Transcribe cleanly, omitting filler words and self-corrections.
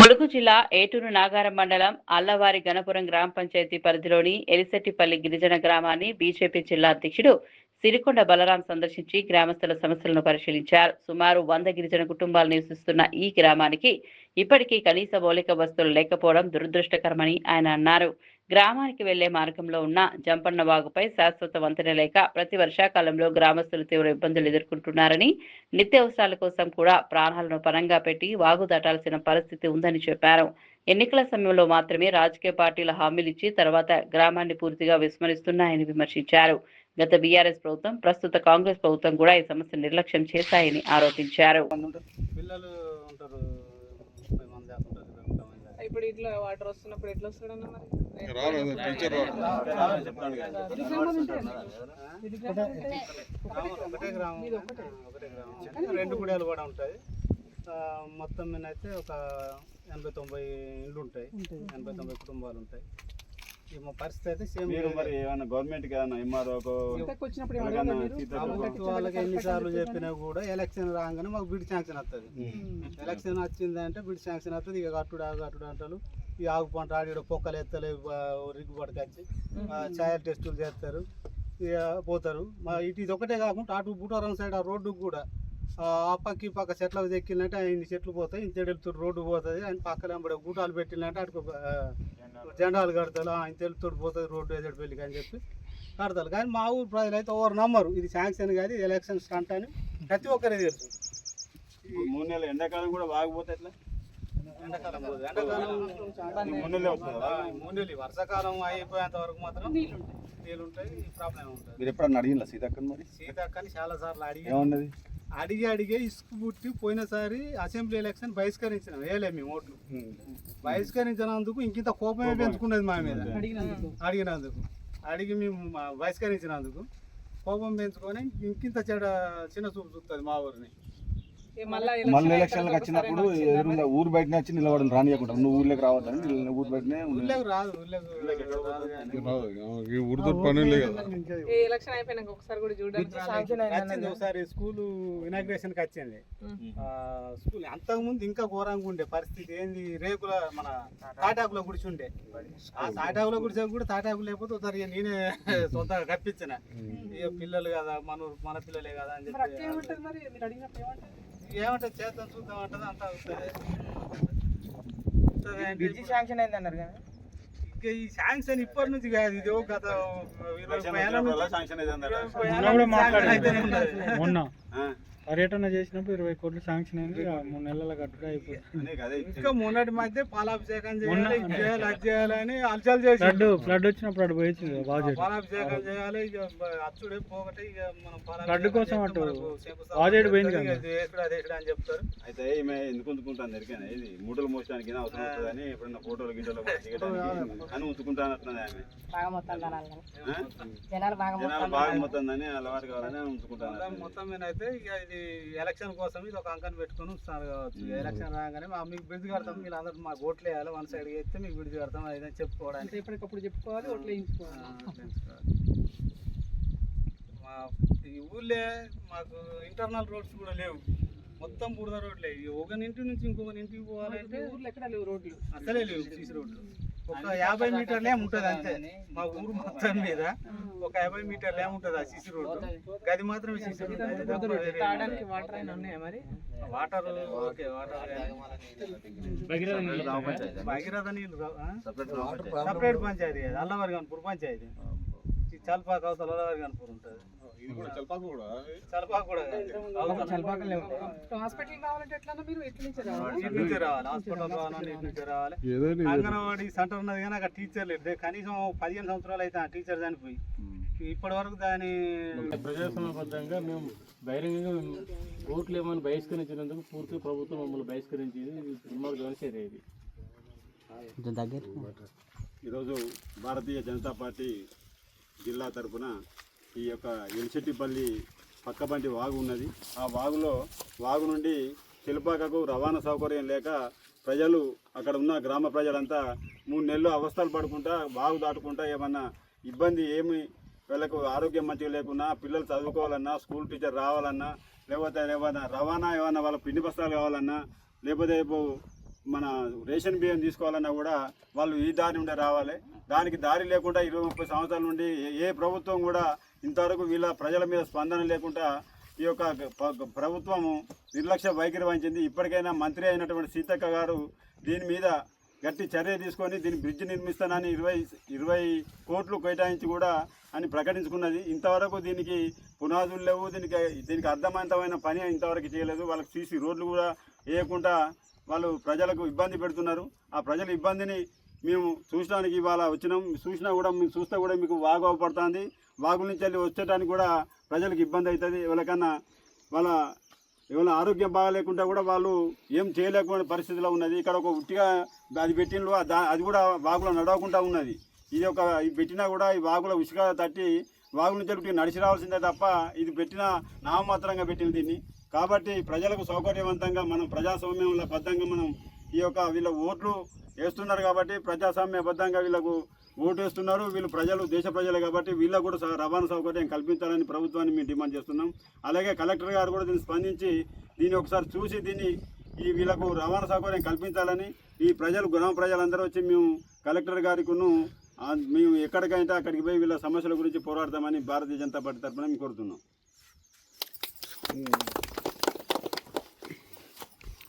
ములుగు జిల్లా ఏటూరు నాగారం మండలం అల్లవారి గణపురం గ్రామ పంచాయతీ పరిధిలోని ఎలిశెట్టిపల్లి గిరిజన గ్రామాన్ని బీజేపీ జిల్లా అధ్యక్షుడు సిరికొండ బలరాం సందర్శించి గ్రామస్తుల సమస్యలను పరిశీలించారు. సుమారు 100 గిరిజన కుటుంబాలు నివసిస్తున్న ఈ గ్రామానికి ఇప్పటికీ కనీస మౌలిక వసతులు లేకపోవడం దురదృష్టకరమని ఆయన అన్నారు. గ్రామానికి వెళ్లే మార్గంలో ఉన్న జంపన్న వాగుపై శాశ్వత వంతెన లేక ప్రతి వర్షాకాలంలో గ్రామస్తులు తీవ్ర ఇబ్బందులు ఎదుర్కొంటున్నారని, నిత్యావసరాల కోసం కూడా ప్రాణాలను పణంగా పెట్టి వాగు దాటాల్సిన పరిస్థితి ఉందని చెప్పారు. ఎన్నికల సమయంలో మాత్రమే రాజకీయ పార్టీల హామీలిచ్చి తర్వాత గ్రామాన్ని పూర్తిగా విస్మరిస్తున్నాయని విమర్శించారు. గత బీఆర్ఎస్ ప్రభుత్వం, ప్రస్తుత కాంగ్రెస్ ప్రభుత్వం కూడా ఈ సమస్య నిర్లక్ష్యం చేశాయని ఆరోపించారు. ఇప్పుడు ఇట్లా వాటర్ వస్తున్నప్పుడు ఎట్లా వస్తాడన్న మరి రెండు గుడియాలు కూడా ఉంటాయి. మొత్తం మీద అయితే ఒక 80-90 ఇళ్ళు ఉంటాయి, 80-90 కుటుంబాలు ఉంటాయి. మా పరిస్థితి అయితే సేమ్. మరి ఏమైనా గవర్నమెంట్కి వాళ్ళకి ఎన్నిసార్లు చెప్పినా కూడా ఎలక్షన్ రాగానే మాకు బిడ్ శాంక్షన్ వస్తుంది. ఎలక్షన్ వచ్చిందంటే బిడ్ శాంక్షన్ వస్తుంది. ఇక కట్టుడు అంటారు. ఈ ఆగు పంట ఆడి పొక్కలు ఎత్తలే రిగ్గు పట్టుకొచ్చి ఛాయల్ టెస్టులు చేస్తారు, ఇక పోతారు. ఇది ఒకటే కాకుండా అటు బుటవరం సైడ్ ఆ రోడ్డుకు కూడా ఆ పక్క ఈ పక్క చెట్లకు చెక్కిందంటే ఇన్ని చెట్లు పోతాయి, ఇంత వెళ్తుడు రోడ్డు పోతుంది. ఆయన పక్కన గుటాలు పెట్టిందంటే అటు జెండాలు కడతారు, ఆయన తెలుతుడు పోతుంది రోడ్డు ఎదుటి పెళ్ళికి అని చెప్పి కడతారు. కానీ మా ఊరు ప్రజలు అయితే ఎవరు నమ్మరు. ఇది శాంక్షన్ కాదు, ఎలక్షన్ స్టంట్ అని ప్రతి ఒక్కరే తెలుసు. 3 నెలలు ఎండాకాలం కూడా బాగపోతే ఎట్లా? ఎండాకాలం 3 నెలలు వర్షాకాలం అయిపోయేంత వరకు మాత్రం నీళ్ళు ఉంటాయి, ప్రాబ్లం ఉంటుంది. మీరు ఎప్పుడన్నా అడిగిన సీతక్కని? మరి సీతక్కని చాలా సార్లు అడిగే ఇసుకు పుట్టి పోయినసారి అసెంబ్లీ ఎలక్షన్ బహిష్కరించిన వేయలే మేము ఓట్లు. బహిష్కరించినందుకు ఇంకింత కోపమే పెంచుకున్నది మా మీద. అడిగి మేము బహిష్కరించినందుకు కోపం పెంచుకొని ఇంకింత చిన్న చూపు చూస్తుంది మా ఊరిని. మళ్ళీ ఎలక్షన్లకు వచ్చినప్పుడు ఎదురుగా ఊరు బయటనే వచ్చి నిలబడి రానియకుండా నువ్వు ఊర్లోకి రావద్దని ఊరు బయటనే రాదు. ఒకసారి స్కూల్ ఇనాగ్రేషన్ కి వచ్చింది. స్కూల్ అంతకుముందు ఇంకా ఘోరంగా ఉండే పరిస్థితి. ఏంది, రేకుల మన తాటాకులో గుడిచి ఉండే. ఆ తాటాకులో గుడిచా కూడా తాటాకు లేకపోతే ఒకసారి నేనే సొంతంగా కప్పించిన. ఇక పిల్లలు కదా, మన పిల్లలే కదా అని చెప్పి ఏమంటారు చేద్దాం చూద్దాం అంటది. అంతా శాంక్షన్ అయింది అన్నారు కదా. ఇంకా ఈ శాంక్షన్ ఇప్పటి నుంచి కాదు, ఇది గత 20 మొన్న పర్యటన చేసినప్పుడు 20 కోట్లు శాంక్షన్ అయింది. 3 నెలల కట్టుగా అయిపోయింది. ఇంకా మొన్నటి మధ్య పాలాభిషేకం చేయాలి, అది చేయాలని అలచలు చేసి ఫ్లడ్ వచ్చినప్పుడు అటు పోయింది. పాలాభిషేకం చేయాలి, ఇక అచ్చుడే పోగొట్టి ఇక మనం ఫ్లడ్ కోసం అటు వాజేడు పోయింది కదా అని చెప్తారు. అయితే ఈమె ఎందుకు ఉంచుకుంటాను ఎరికైనా ఇది మూటలు మోసడానికి అవసరం అవుతుందని ఎప్పుడన్నా ఫోటోలు గిటోలు అని ఉంచుకుంటానట్టు జనాలు బాగా మొత్తందని అలవాటు కావాలని ఉంచుకుంటాను. మొత్తం మీద అయితే ఇక ఇది ఎలక్షన్ కోసం ఇది ఒక అంకని పెట్టుకుని ఉంచుతారు కావచ్చు. ఎలక్షన్ రాగానే మీకు బ్రిడ్జ్ కడతాం, మీరు అందరూ మాకు ఓట్లు వేయాలి, 1 సైడ్ వేస్తే మీకు బ్రిడ్జ్ కడతాం అదని చెప్పుకోవడానికి ఎప్పటికప్పుడు చెప్పుకోవాలి, ఓట్లు వేయించుకోవాలి. మా ఈ ఊళ్ళే మాకు ఇంటర్నల్ రోడ్స్ కూడా లేవు, మొత్తం బురద రోడ్లే. ఒక ఇంటి నుంచి ఇంకొక ఇంటికి పోవాలంటే ఊర్లో ఎక్కడ లేవు రోడ్లు, అసలే లేవు. సీసీ రోడ్లు ఒక 50 మీటర్లే ఉంటుంది అంతే. మా ఊరు మొత్తం మీద ఒక 50 మీటర్లే ఉంటుంది ఆ సీసీ రోడ్డు. గది మాత్రమే సీసీ రోడ్డు. వాటర్ అయినా ఉన్నాయా మరి? వాటర్ ఓకే, వాటర్ భగీరథ నీళ్ళు సపరేట్ పంచాయతీ, అల్లవారి గన్పూర్ పంచాయతీ. చల్పాక అవతల అల్లవారి గన్పూర్ ఉంటుంది. హాస్పిటల్ రావాలంటే ఎట్లా మీరు ఇటు నుంచి రావాలి, హాస్పిటల్ రావాలని ఇటు నుంచి రావాలి. అంగన్వాడీ సెంటర్ ఉన్నది కానీ అక్కడ టీచర్ లేదు. కనీసం 15 సంవత్సరాలు అయితే ఆ టీచర్ చనిపోయి ఇప్పటి వరకు దాని ప్రజాస్వామ్యబద్ధంగా మేము బహిరంగంగా ఓట్లు ఏమని బహిష్కరించినందుకు పూర్తి ప్రభుత్వం మమ్మల్ని బహిష్కరించేది దుర్మార్గమైన చర్య ఇది. ఈరోజు భారతీయ జనతా పార్టీ జిల్లా తరఫున ఈ యొక్క ఎలిశెట్టిపల్లి పక్కబంటి వాగు ఉన్నది. ఆ వాగు నుండి చిలుపాకకు రవాణా సౌకర్యం లేక ప్రజలు అక్కడ ఉన్న గ్రామ ప్రజలంతా 3 నెలలు అవస్థలు పడుకుంటా వాగు దాటుకుంటా ఏమన్నా ఇబ్బంది ఏమి వీళ్ళకు ఆరోగ్యం మంచిగా లేకున్నా, పిల్లలు చదువుకోవాలన్నా, స్కూల్ టీచర్ రావాలన్నా, లేకపోతే ఏమైనా రవాణా ఏమన్నా వాళ్ళ పిండి బస్తాలు కావాలన్నా, లేకపోతే మన రేషన్ బియ్యం తీసుకోవాలన్నా కూడా వాళ్ళు ఈ దారి నుండే రావాలి. దానికి దారి లేకుండా 20-30 సంవత్సరాల నుండి ఏ ప్రభుత్వం కూడా ఇంతవరకు వీళ్ళ ప్రజల మీద స్పందన లేకుండా ఈ యొక్క ప్రభుత్వము నిర్లక్ష్య వైఖరి వహించింది. ఇప్పటికైనా మంత్రి అయినటువంటి సీతక్క గారు దీని మీద గట్టి చర్య తీసుకొని దీని బ్రిడ్జ్ నిర్మిస్తానని 20 కోట్లు కేటాయించి కూడా అని ప్రకటించుకున్నది. ఇంతవరకు దీనికి పునాదులు లేవు, దీనికి అర్థవంతమైన పని ఇంతవరకు చేయలేదు. వాళ్ళకి సీసీ రోడ్లు కూడా వేయకుండా వాళ్ళు ప్రజలకు ఇబ్బంది పెడుతున్నారు. ఆ ప్రజల ఇబ్బందిని మేము చూసడానికి ఇవాళ వచ్చినాం. చూసినా కూడా మేము చూస్తే కూడా మీకు వాగు అవపడుతుంది. వాగుల నుంచి వెళ్ళి వచ్చేటానికి కూడా ప్రజలకు ఇబ్బంది అవుతుంది. వాళ్ళ ఆరోగ్యం బాగాలేకుండా కూడా వాళ్ళు ఏం చేయలేకపోయిన పరిస్థితిలో ఉన్నది. ఇక్కడ ఒక ఉట్టిగా అది పెట్టినలో అది కూడా వాగులో నడవకుండా ఉన్నది. ఇది పెట్టినా కూడా ఈ వాగులో ఉసుక తట్టి వాగుల నుంచి ఉట్టిగా నడిచి రావాల్సిందే తప్ప ఇది పెట్టిన నామమాత్రంగా పెట్టింది దీన్ని. కాబట్టి ప్రజలకు సౌకర్యవంతంగా మనం ప్రజాస్వామ్యంలో బద్దంగా మనం వీళ్ళ ఓట్లు వేస్తున్నారు కాబట్టి ప్రజాస్వామ్యబద్ధంగా వీళ్ళకు ఓటు వేస్తున్నారు. వీళ్ళు ప్రజలు దేశ ప్రజలు కాబట్టి వీళ్ళకు కూడా రవాణా సౌకర్యం కల్పించాలని ప్రభుత్వాన్ని మేము డిమాండ్ చేస్తున్నాం. అలాగే కలెక్టర్ గారు కూడా దీన్ని స్పందించి దీన్ని ఒకసారి చూసి వీళ్ళకు రవాణా సౌకర్యం కల్పించాలని ఈ గ్రామ ప్రజలందరూ వచ్చి మేము కలెక్టర్ గారికి మేము ఎక్కడికైతే అక్కడికి పోయి వీళ్ళ సమస్యల గురించి పోరాడతామని భారతీయ జనతా పార్టీ తరఫున మేము కోరుతున్నాం.